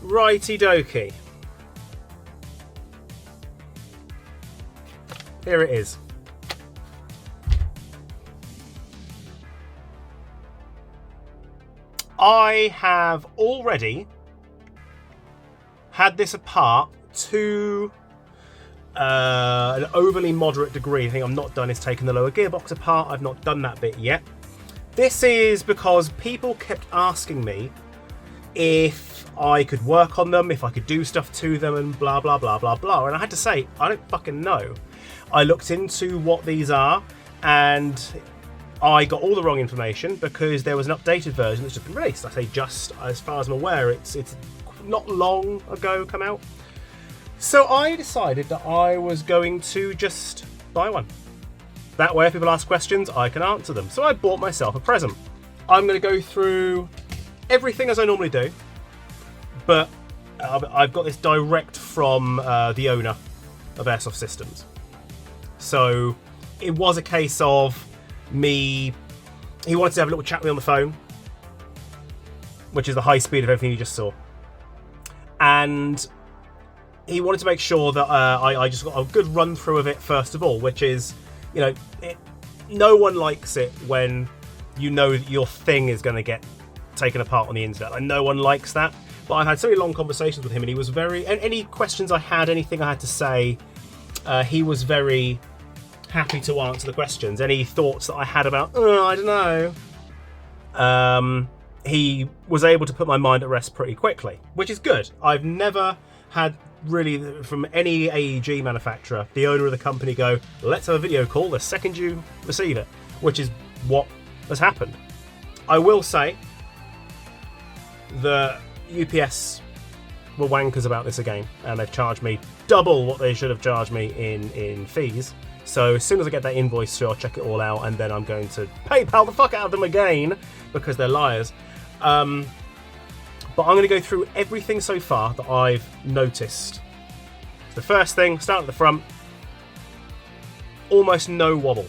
Righty dokie. Here it is. I have already had this apart to an overly moderate degree. The thing I'm not done is taking the lower gearbox apart. I've not done that bit yet. This is because people kept asking me if I could work on them, if I could do stuff to them, and blah, blah, blah, blah, blah. And I had to say, I don't fucking know. I looked into what these are, and I got all the wrong information because there was an updated version that's just been released. I say just, as far as I'm aware, it's not long ago come out. So I decided that I was going to just buy one. That way, if people ask questions, I can answer them. So I bought myself a present. I'm going to go through everything as I normally do, but I've got this direct from the owner of Airsoft Systems. So it was a case of he wanted to have a little chat with me on the phone, which is the high speed of everything you just saw. And he wanted to make sure that I just got a good run through of it first of all, which is, you know, no one likes it when you know that your thing is going to get taken apart on the internet. Like, no one likes that. But I've had so many long conversations with him, and he was very... Any questions I had, anything I had to say, he was very happy to answer the questions. Any thoughts that I had about, I don't know, he was able to put my mind at rest pretty quickly, which is good. I've never had really, from any AEG manufacturer, the owner of the company go, let's have a video call the second you receive it, which is what has happened. I will say the UPS were wankers about this again, and they've charged me double what they should have charged me in fees. So as soon as I get that invoice through, I'll check it all out, and then I'm going to PayPal the fuck out of them again because they're liars. But I'm going to go through everything so far that I've noticed. The first thing, start at the front. Almost no wobble.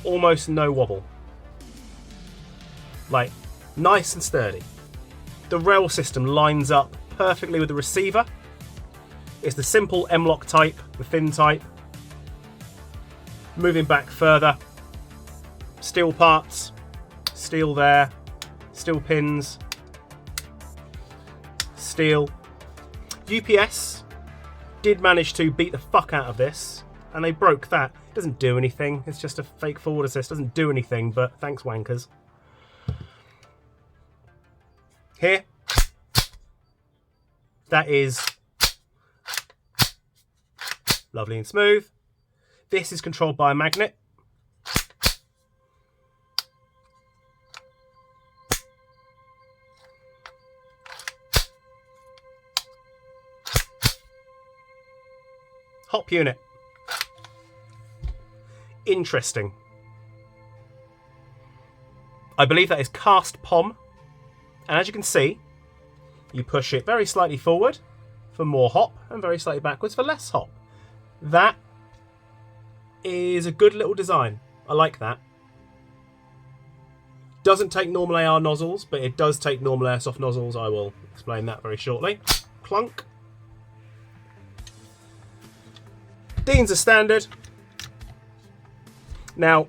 Almost no wobble. Like, nice and sturdy. The rail system lines up perfectly with the receiver. It's the simple M-lock type, the thin type. Moving back further. Steel parts. Steel there. Steel pins. Steel. UPS did manage to beat the fuck out of this, and they broke that. It doesn't do anything. It's just a fake forward assist. Doesn't do anything, but thanks, wankers. Here. That is lovely and smooth. This is controlled by a magnet. Hop unit. Interesting. I believe that is cast POM. And as you can see, you push it very slightly forward for more hop and very slightly backwards for less hop. That is a good little design. I like that. Doesn't take normal AR nozzles, but it does take normal Airsoft nozzles. I will explain that very shortly. Clunk. Deans are standard. Now,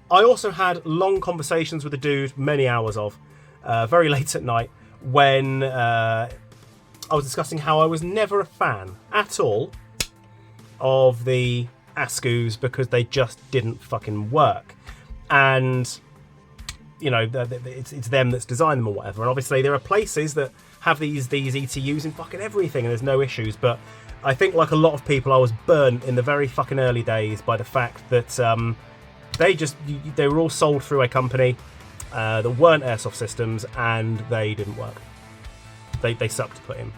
I also had long conversations with the dude, many hours of, very late at night, when I was discussing how I was never a fan at all of the ASCUs because they just didn't fucking work. And, you know, it's them that's designed them or whatever. And obviously there are places that have these ETUs in fucking everything and there's no issues. But I think, like a lot of people, I was burnt in the very fucking early days by the fact that they were all sold through a company that weren't Airsoft Systems, and they didn't work. They sucked to put in.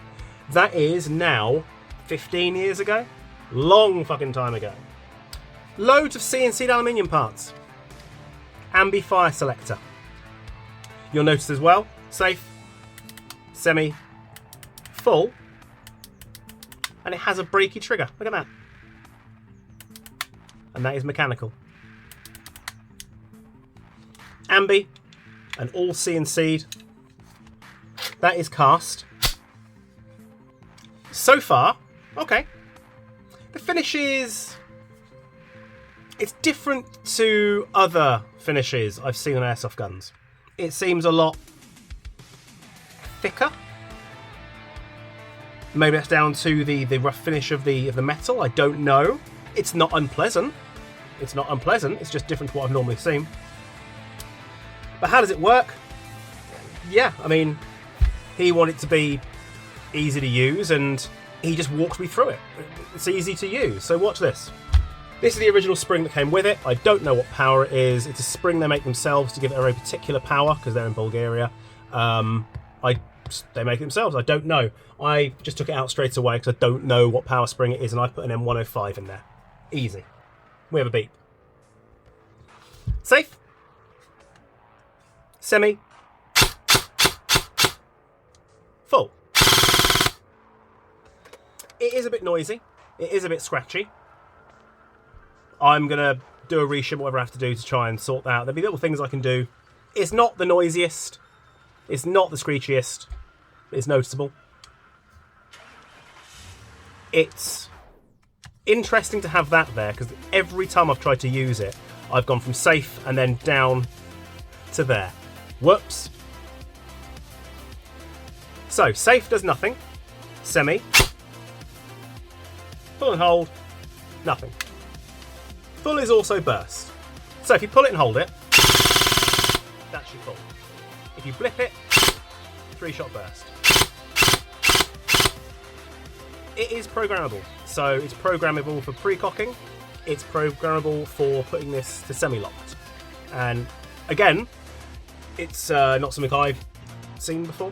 That is now 15 years ago. Long fucking time ago. Loads of CNC'd aluminium parts. Ambi fire selector. You'll notice as well, safe, semi, full, and it has a breaky trigger. Look at that. And that is mechanical. Ambi, and all CNC'd. That is cast. So far, okay. The finish is... it's different to other finishes I've seen on airsoft guns. It seems a lot thicker. Maybe that's down to the rough finish of the metal. I don't know. It's not unpleasant. It's not unpleasant. It's just different to what I've normally seen. But how does it work? Yeah, I mean, he wanted it to be easy to use, and he just walked me through it. It's easy to use. So watch this. This is the original spring that came with it. I don't know what power it is. It's a spring they make themselves to give it a very particular power because they're in Bulgaria. They make it themselves. I don't know. I just took it out straight away because I don't know what power spring it is, and I put an M105 in there. Easy. We have a beep. Safe. Semi. Full. It is a bit noisy. It is a bit scratchy. I'm going to do a reshim, whatever I have to do to try and sort that out. There'll be little things I can do. It's not the noisiest. It's not the screechiest. It's noticeable. It's interesting to have that there because every time I've tried to use it, I've gone from safe and then down to there. Whoops. So, safe does nothing. Semi. Pull and hold. Nothing. Full is also burst. So if you pull it and hold it, that's your full. If you blip it, 3-shot burst. It is programmable. So it's programmable for pre-cocking. It's programmable for putting this to semi-locked. And again, it's not something I've seen before.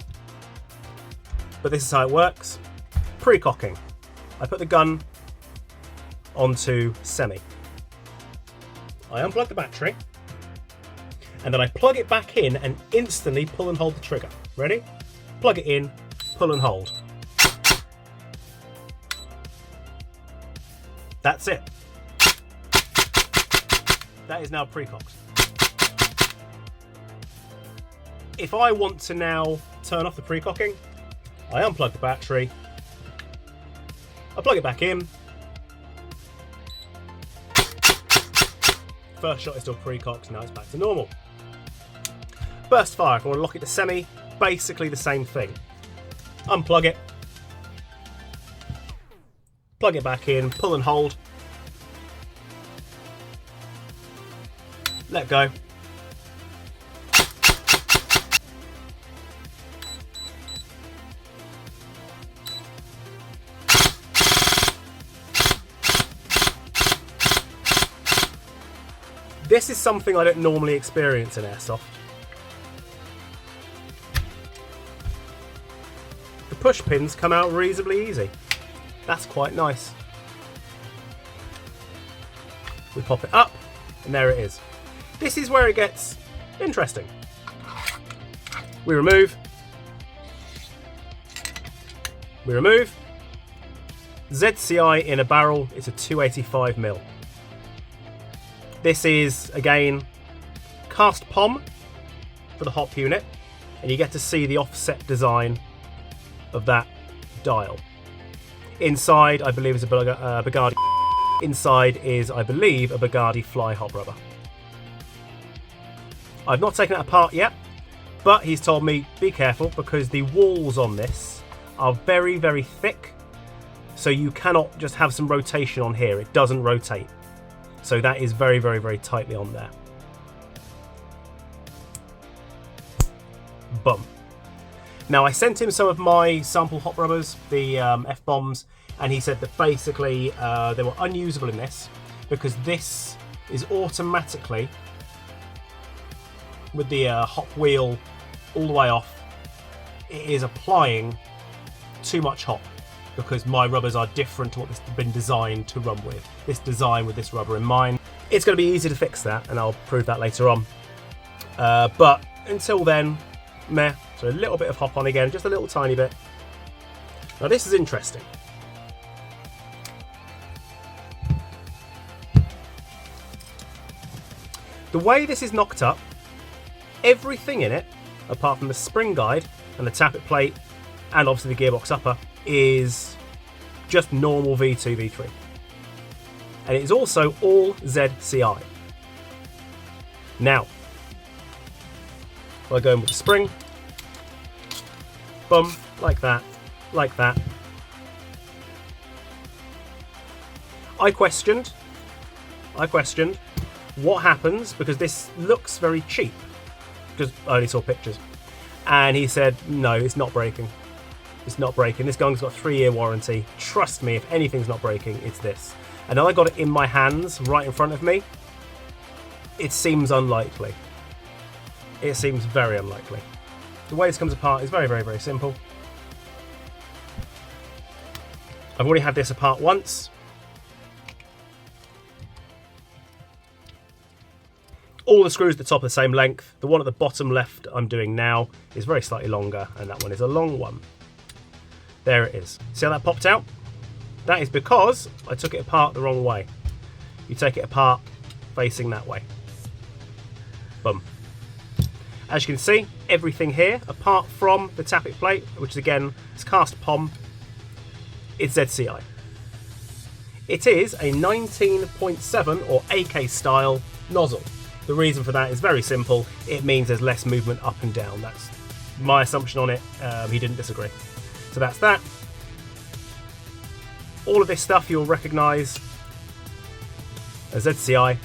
But this is how it works. Pre-cocking. I put the gun onto semi. I unplug the battery, and then I plug it back in and instantly pull and hold the trigger. Ready? Plug it in, pull and hold. That's it. That is now pre-cocked. If I want to now turn off the pre-cocking, I unplug the battery, I plug it back in. First shot is still pre-cocked, now it's back to normal. Burst fire, if I want to lock it to semi, basically the same thing. Unplug it. Plug it back in, pull and hold. Let go. This is something I don't normally experience in Airsoft. The push pins come out reasonably easy. That's quite nice. We pop it up, and there it is. This is where it gets interesting. We remove. We remove. ZCI in a barrel is a 285mm. This is, again, cast POM for the hop unit, and you get to see the offset design of that dial. Inside, I believe, is a Bugatti. Inside is, I believe, a Bugatti fly hop rubber. I've not taken it apart yet, but he's told me, be careful, because the walls on this are very, very thick, so you cannot just have some rotation on here. It doesn't rotate. So that is very, very, very tightly on there. Bum. Now, I sent him some of my sample hop rubbers, the F-bombs, and he said that basically they were unusable in this because this is automatically, with the hop wheel all the way off, it is applying too much hop because my rubbers are different to what this has been designed to run with. This design with this rubber in mind. It's going to be easy to fix that, and I'll prove that later on. But until then, meh. So a little bit of hop on again, just a little tiny bit. Now this is interesting. The way this is knocked up, everything in it, apart from the spring guide and the tappet plate, and obviously the gearbox upper, is just normal V2, V3. And it is also all ZCI. Now, I go in with the spring, boom, like that, like that. I questioned what happens, because this looks very cheap, because I only saw pictures. And he said, no, it's not breaking. It's not breaking. This gun's got a 3-year warranty. Trust me, if anything's not breaking, it's this. And then I got it in my hands, right in front of me. It seems unlikely. It seems very unlikely. The way this comes apart is very, very, very simple. I've already had this apart once. All the screws at the top are the same length. The one at the bottom left I'm doing now is very slightly longer, and that one is a long one. There it is. See how that popped out? That is because I took it apart the wrong way. You take it apart facing that way. Boom. As you can see, everything here, apart from the tappet plate, which is again is cast POM, it's ZCI. It is a 19.7 or AK style nozzle. The reason for that is very simple. It means there's less movement up and down. That's my assumption on it. He didn't disagree. So that's that. All of this stuff you'll recognise as ZCI,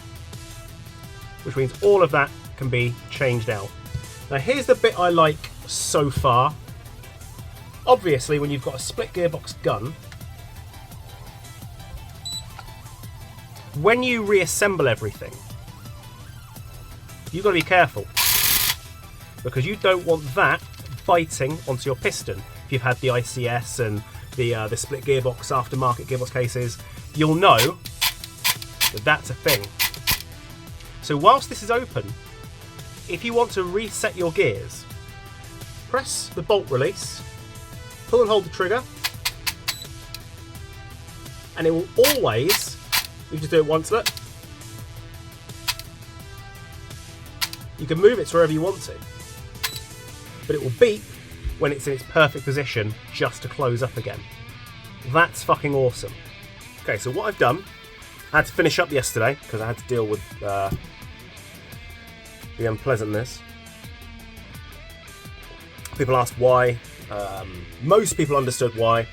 which means all of that can be changed out. Now here's the bit I like so far. Obviously, when you've got a split gearbox gun, when you reassemble everything, you've got to be careful, because you don't want that biting onto your piston. If you've had the ICS and the split gearbox aftermarket gearbox cases, you'll know that that's a thing. So whilst this is open, if you want to reset your gears, press the bolt release, pull and hold the trigger, and it will always, you just do it once, look, you can move it to wherever you want to, but it will beep when it's in its perfect position just to close up again. That's fucking awesome. Okay, so what I've done, I had to finish up yesterday because I had to deal with the unpleasantness. People asked why. Most people understood why.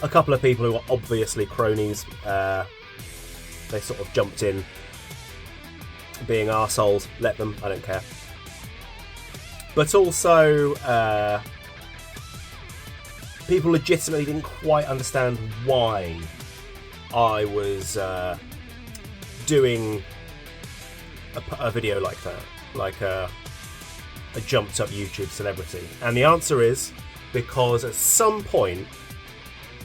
A couple of people who are obviously cronies, they sort of jumped in being arseholes. Let them, I don't care. But also, people legitimately didn't quite understand why I was doing a video like that, like a jumped up YouTube celebrity. And the answer is because at some point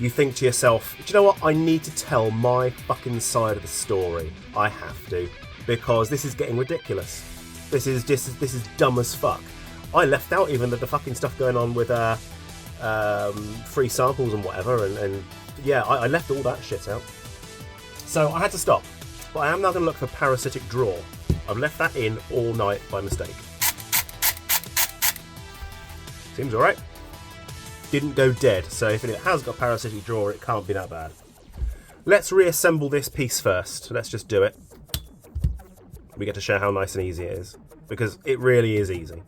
you think to yourself, do you know what, I need to tell my fucking side of the story. I have to, because this is getting ridiculous. This is dumb as fuck. I left out even the fucking stuff going on with free samples and whatever, and yeah, I left all that shit out. So I had to stop. But I am now going to look for parasitic draw. I've left that in all night by mistake. Seems alright. Didn't go dead, so if it has got parasitic draw, it can't be that bad. Let's reassemble this piece first. Let's just do it. We get to show how nice and easy it is, because it really is easy.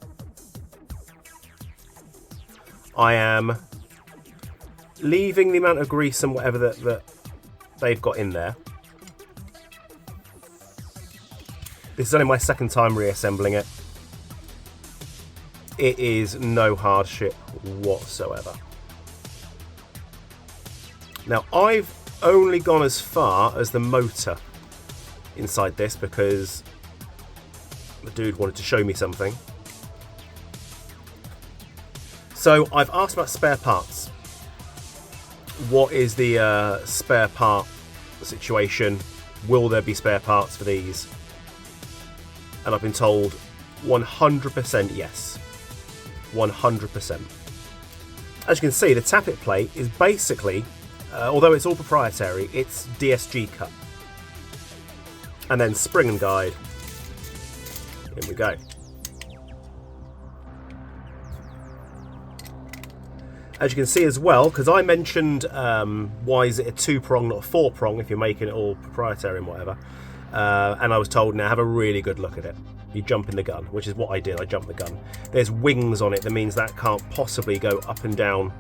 I am leaving the amount of grease and whatever that they've got in there. This is only my second time reassembling it. It is no hardship whatsoever. Now, I've only gone as far as the motor inside this because the dude wanted to show me something. So I've asked about spare parts. What is the spare part situation? Will there be spare parts for these? And I've been told 100% yes. 100%. As you can see, the tappet plate is basically, although it's all proprietary, it's DSG cut. And then spring and guide. Here we go. As you can see as well, because I mentioned why is it a 2-prong, not a 4-prong, if you're making it all proprietary and whatever. And I was told, now have a really good look at it. You jump in the gun, which is what I did. I jumped the gun. There's wings on it. That means that can't possibly go up and down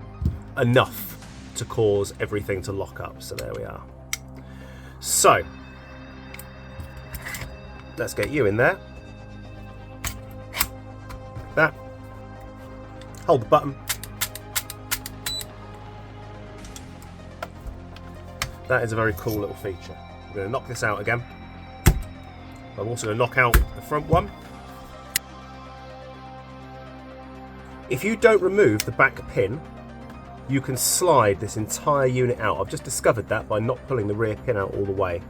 enough to cause everything to lock up. So there we are. So let's get you in there. Like that. Hold the button. That is a very cool little feature. I'm going to knock this out again. I'm also going to knock out the front one. If you don't remove the back pin, you can slide this entire unit out. I've just discovered that by not pulling the rear pin out all the way.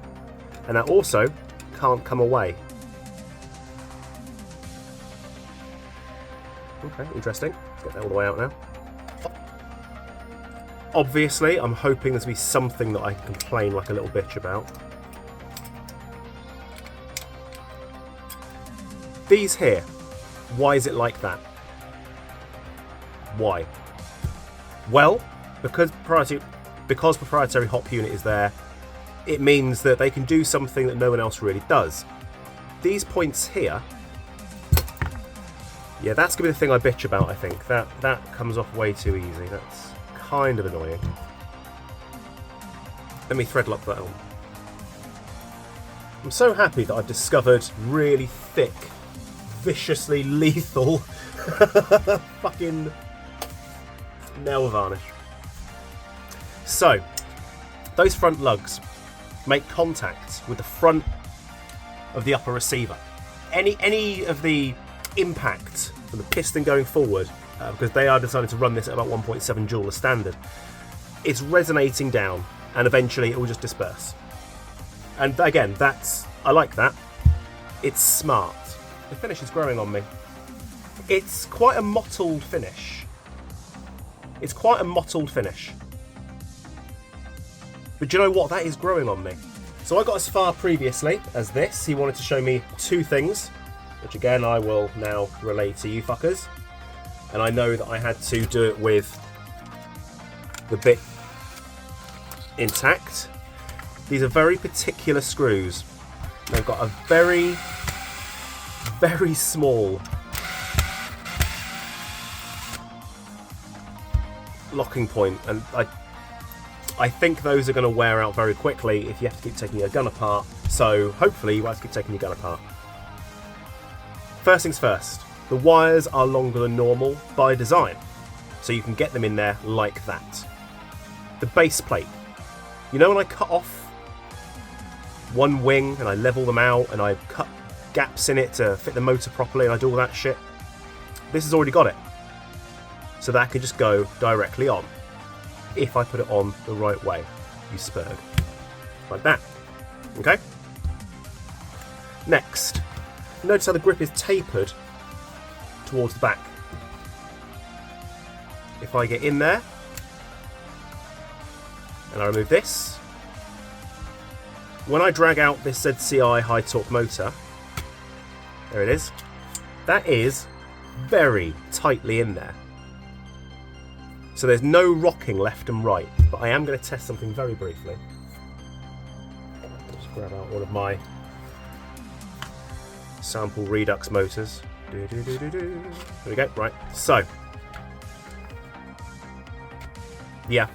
And that also can't come away. Okay, interesting. Let's get that all the way out now. Obviously, I'm hoping there's going to be something that I can complain like a little bitch about. These here, why is it like that? Why? Well, because proprietary hop unit is there, it means that they can do something that no one else really does. These points here, yeah, that's going to be the thing I bitch about, I think. That comes off way too easy. That's kind of annoying. Let me thread lock that on. I'm so happy that I've discovered really thick, viciously lethal fucking nail varnish. So, those front lugs make contact with the front of the upper receiver. Any of the impact from the piston going forward, because they are deciding to run this at about 1.7 joule as standard, it's resonating down and eventually it will just disperse. And again, I like that. It's smart. The finish is growing on me. It's quite a mottled finish. It's quite a mottled finish. But do you know what? That is growing on me. So I got as far previously as this. He wanted to show me 2 things, which again I will now relay to you fuckers. And I know that I had to do it with the bit intact. These are very particular screws. They've got a very, very small locking point, and I think those are going to wear out very quickly if you have to keep taking your gun apart. So hopefully you won't have to keep taking your gun apart. First things first, the wires are longer than normal by design, so you can get them in there like that. The base plate, you know, when I cut off one wing and I level them out and I cut gaps in it to fit the motor properly and I do all that shit, this has already got it. So that can just go directly on if I put it on the right way, you spurg. Like that. Okay? Next, notice how the grip is tapered towards the back. If I get in there and I remove this, when I drag out this ZCI high torque motor, there it is, that is very tightly in there. So there's no rocking left and right, but I am going to test something very briefly. Just grab out one of my sample Redux motors. There we go, right, so. Yeah,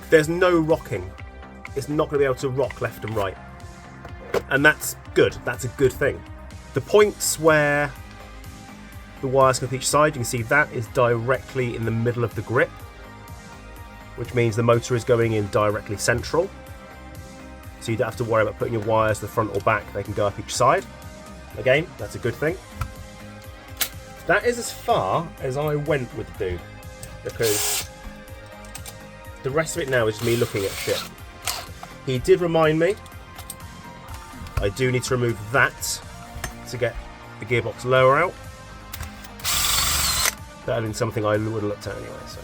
there's no rocking. It's not going to be able to rock left and right. And that's good, that's a good thing. The points where the wires come to each side, you can see that is directly in the middle of the grip, which means the motor is going in directly central. So you don't have to worry about putting your wires to the front or back, they can go up each side. Again, that's a good thing. That is as far as I went with the dude, because the rest of it now is me looking at shit. He did remind me, I do need to remove that to get the gearbox lower out. That had been something I would have looked at anyway, so.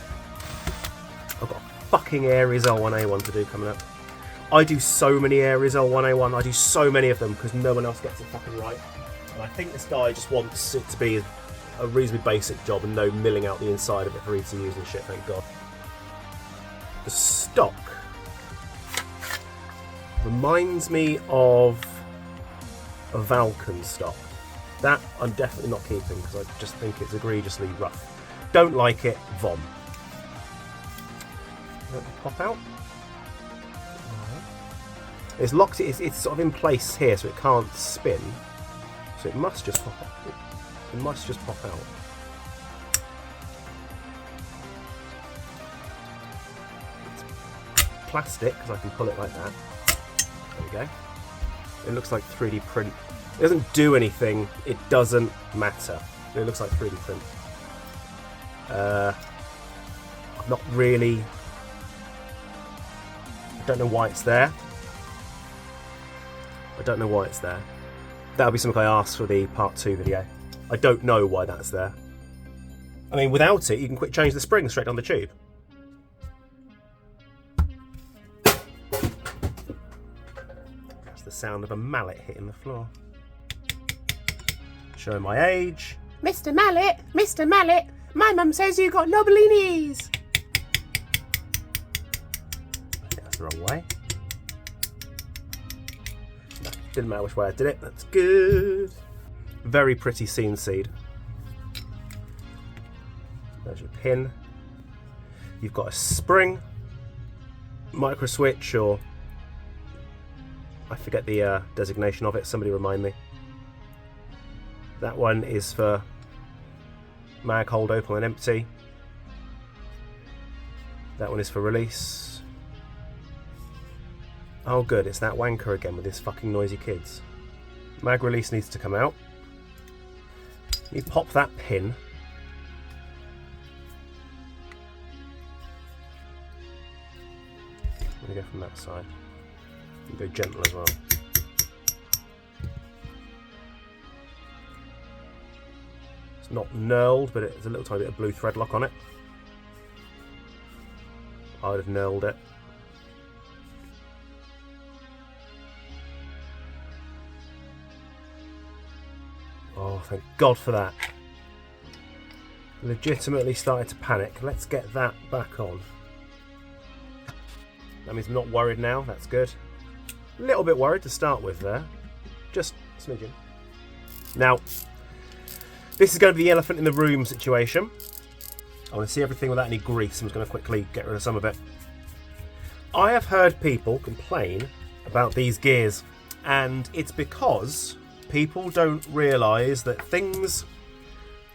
I've got a fucking Ares L1A1 to do coming up. I do so many Ares L1A1, I do so many of them because no one else gets it fucking right. And I think this guy just wants it to be a reasonably basic job and no milling out the inside of it for easy use and shit, thank God. The stock reminds me of a Valken stock. That I'm definitely not keeping because I just think it's egregiously rough. Don't like it, vom. Let it pop out. It's locked, it's sort of in place here so it can't spin. So it must just pop out. It must just pop out. It's plastic because I can pull it like that. There we go. It looks like 3D print. It doesn't do anything. It doesn't matter. It looks like 3D print. I'm not really... I don't know why it's there. I don't know why it's there. That'll be something I asked for the part 2 video. I don't know why that's there. I mean, without it, you can quick change the spring straight on the tube. That's the sound of a mallet hitting the floor. Showing my age. Mr. Mallet, Mr. Mallet, my mum says you got knobbly knees. I think that's the wrong way. No, didn't matter which way I did it, that's good. Very pretty scene seed. There's your pin. You've got a spring, micro switch, or I forget the designation of it, somebody remind me. That one is for mag hold open and empty. That one is for release. Oh good, it's that wanker again with his fucking noisy kids. Mag release needs to come out. You pop that pin. I'm going to go from that side. You go gentle as well. It's not knurled, but it's a little tiny bit of blue thread lock on it. I would have knurled it. Oh, thank God for that. Legitimately started to panic. Let's get that back on. That means I'm not worried now. That's good. A little bit worried to start with there. Just a smidgen. Now, this is going to be the elephant in the room situation. I want to see everything without any grease. I'm just going to quickly get rid of some of it. I have heard people complain about these gears, and it's because people don't realise that things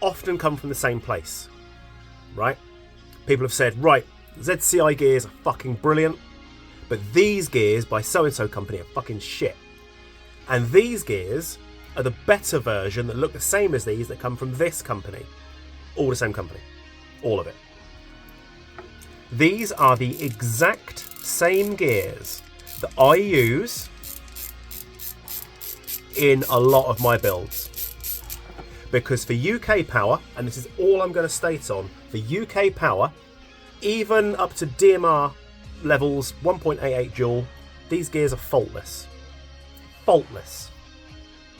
often come from the same place, right? People have said, right, ZCI gears are fucking brilliant, but these gears by so-and-so company are fucking shit. And these gears are the better version that look the same as these that come from this company. All the same company. All of it. These are the exact same gears that I use in a lot of my builds. Because for UK power, and this is all I'm going to state on, for UK power, even up to DMR levels 1.88 joule, these gears are faultless. Faultless.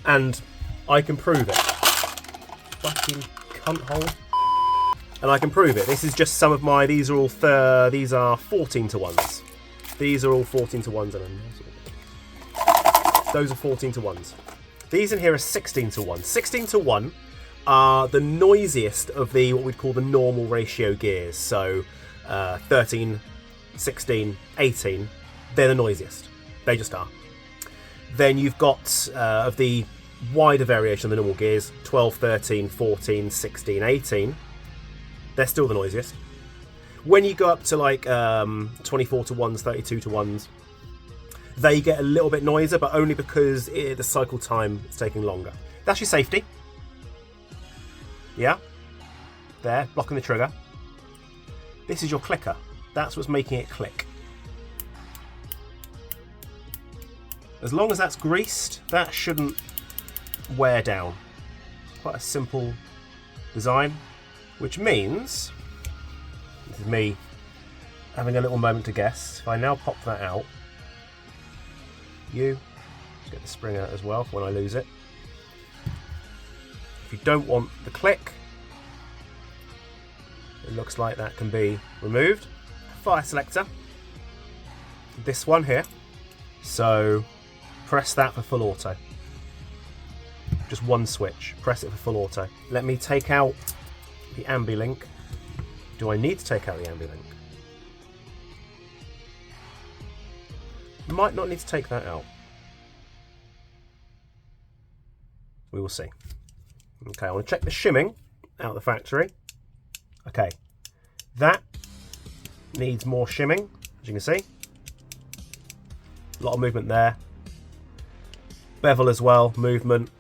And I can prove it. Fucking cunt hole. And I can prove it. This is just some of my, these are all, these are 14 to 1s. These are all 14 to 1s. Those are 14 to 1s. These in here are 16 to 1. 16 to 1 are the noisiest of the, what we'd call the normal ratio gears. So 13, 16, 18, they're the noisiest. They just are. Then you've got, of the wider variation of the normal gears, 12, 13, 14, 16, 18. They're still the noisiest. When you go up to like 24 to 1s, 32 to 1s, they get a little bit noisier, but only because the cycle time is taking longer. That's your safety. Yeah. There, blocking the trigger. This is your clicker. That's what's making it click. As long as that's greased, that shouldn't wear down. Quite a simple design, which means, this is me having a little moment to guess. If I now pop that out, let's get the spring out as well for when I lose it. If you don't want the click, it looks like that can be removed. fire selector. This one here. So press that for full auto. Just one switch. Press it for full auto. Let me take out the ambi-link. Do I need to take out the ambi-link? Might not need to take that out. We will see. Okay, I want to check the shimming out of the factory. Okay, that needs more shimming, as you can see. A lot of movement there. Bevel as well, movement.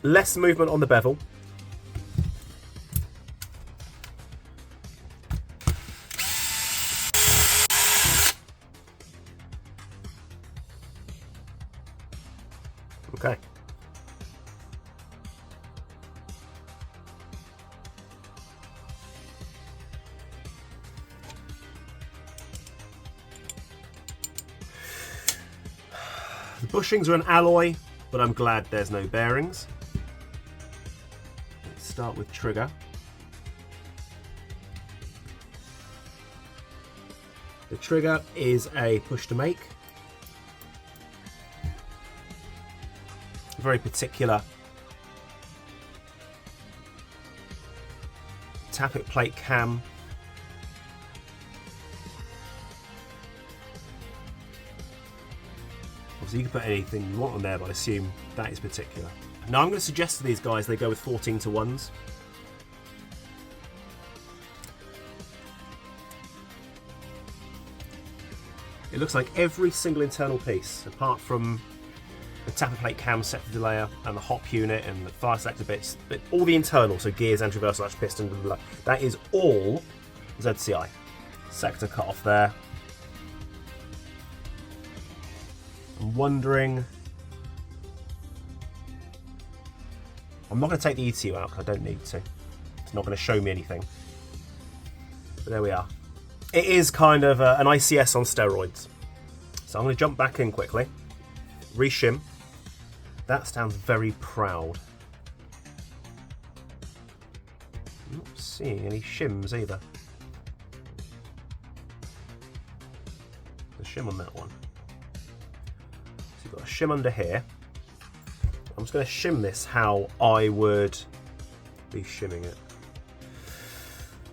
Less movement on the bevel. Okay. The bushings are an alloy, but I'm glad there's no bearings. Let's start with trigger. The trigger is a push to make. Very particular tappet plate cam. Obviously you can put anything you want on there, but I assume that is particular. Now I'm going to suggest to these guys they go with 14:1s. It looks like every single internal piece, apart from the tappet plate cam sector delayer and the hop unit and the fire selector bits, but all the internal, so gears, anti-reversal latch, piston, blah, blah, blah, that is all ZCI. Sector cut off there. I'm wondering... I'm not going to take the ECU out because I don't need to. It's not going to show me anything. But there we are. It is kind of an ICS on steroids. So I'm going to jump back in quickly. Reshim. That sounds very proud. I'm not seeing any shims either. There's a shim on that one. So you've got a shim under here. I'm just going to shim this how I would be shimming it.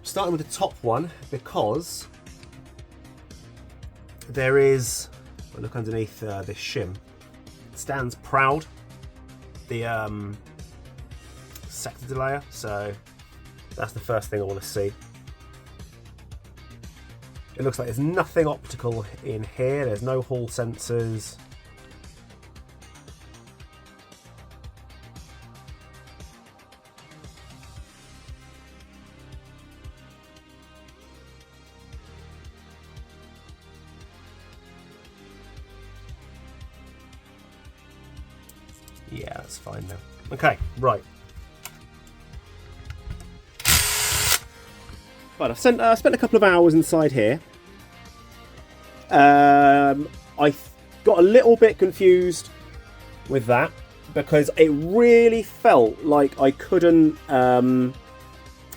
Starting with the top one, because there is, look underneath this shim, it stands proud, the sector delayer, so that's the first thing I want to see. It looks like there's nothing optical in here, there's no hall sensors. Yeah, that's fine now. Okay, right. Right, I've spent a couple of hours inside here. I got a little bit confused with that because it really felt like I couldn't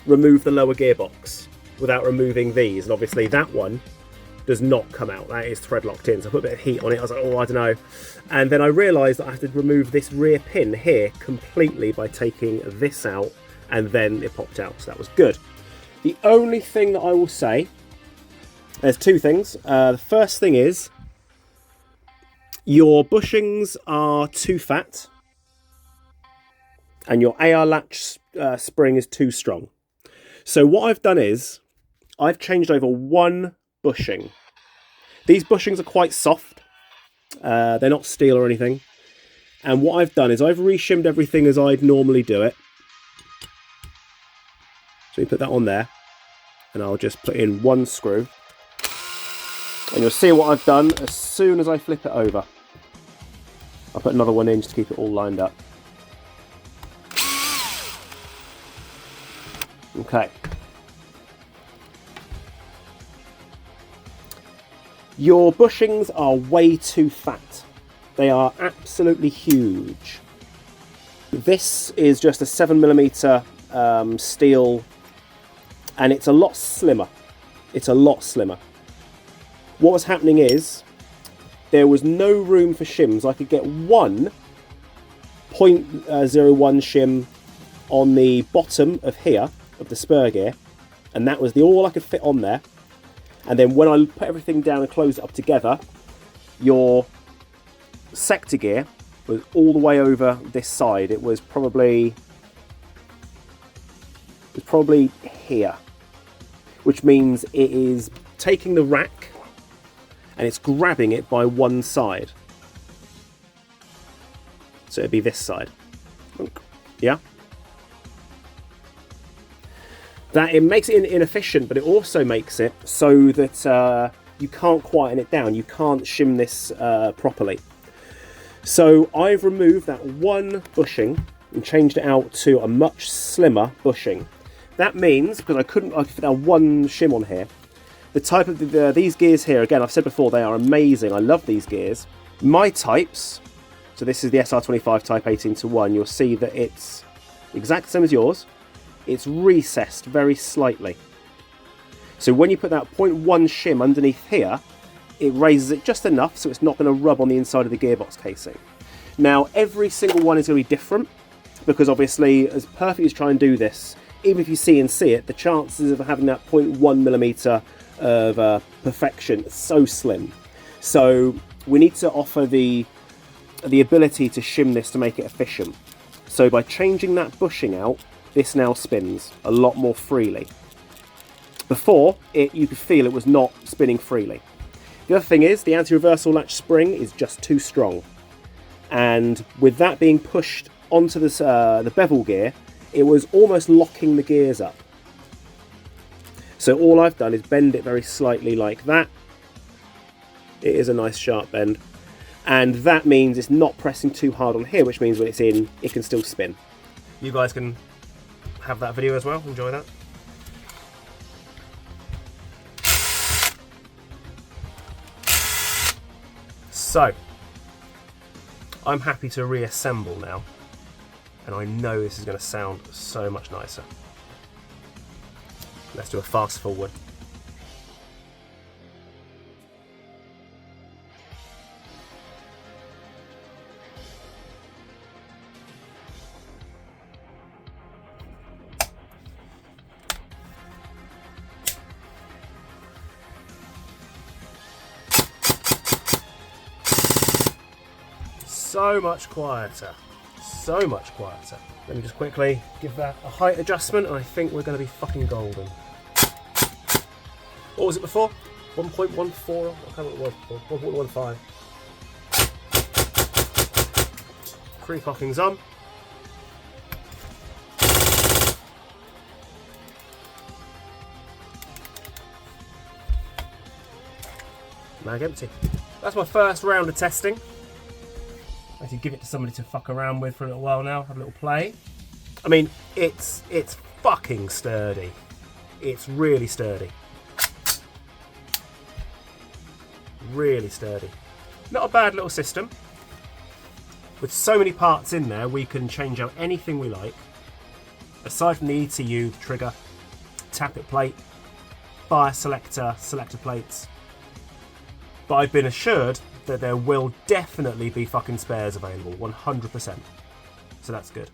remove the lower gearbox without removing these, and obviously that one does not come out. That is thread locked in, so I put a bit of heat on it. I was like, oh, I don't know. And then I realised that I have to remove this rear pin here completely by taking this out, and then it popped out, so that was good. The only thing that I will say, there's two things. The first thing is, your bushings are too fat, and your AR latch spring is too strong. So what I've done is, I've changed over one bushing. These bushings are quite soft. They're not steel or anything. And what I've done is I've reshimmed everything as I'd normally do it. So you put that on there, and I'll just put in one screw. And you'll see what I've done as soon as I flip it over. I'll put another one in just to keep it all lined up. Okay. Your bushings are way too fat. They are absolutely huge. This is just a 7mm steel, and it's a lot slimmer. It's a lot slimmer. What was happening is there was no room for shims. I could get one 0.01 shim on the bottom of here, of the spur gear, and that was all I could fit on there. And then when I put everything down and close it up together, your sector gear was all the way over this side. It was probably here, which means it is taking the rack and it's grabbing it by one side. So it'd be this side. Yeah. That it makes it inefficient, but it also makes it so that you can't quieten it down. You can't shim this properly. So I've removed that one bushing and changed it out to a much slimmer bushing. That means, because I could fit one shim on here, the type of these gears here, again, I've said before, they are amazing. I love these gears. My types, so this is the SR25 Type 18-1, you'll see that it's exact same as yours. It's recessed very slightly. So when you put that 0.1 shim underneath here, it raises it just enough so it's not going to rub on the inside of the gearbox casing. Now, every single one is going to be different, because obviously, as perfect as try and do this, even if you CNC it, the chances of having that 0.1mm of perfection is so slim. So we need to offer the ability to shim this to make it efficient. So by changing that bushing out, this now spins a lot more freely. Before, you could feel it was not spinning freely. The other thing is, the anti-reversal latch spring is just too strong. And with that being pushed onto this, the bevel gear, it was almost locking the gears up. So all I've done is bend it very slightly like that. It is a nice sharp bend. And that means it's not pressing too hard on here, which means when it's in, it can still spin. You guys can have that video as well. Enjoy that. So, I'm happy to reassemble now. And I know this is going to sound so much nicer. Let's do a fast forward. So much quieter. So much quieter. Let me just quickly give that a height adjustment, and I think we're going to be fucking golden. What was it before? 1.14? I can't remember what it was. 1.15. 3 clockings on. Mag empty. That's my first round of testing. I can give it to somebody to fuck around with for a little while now, have a little play. I mean, it's fucking sturdy. It's really sturdy. Really sturdy. Not a bad little system. With so many parts in there, we can change out anything we like. Aside from the ETU, the trigger, tappet plate, fire selector, selector plates. But I've been assured that there will definitely be fucking spares available, 100%. So that's good.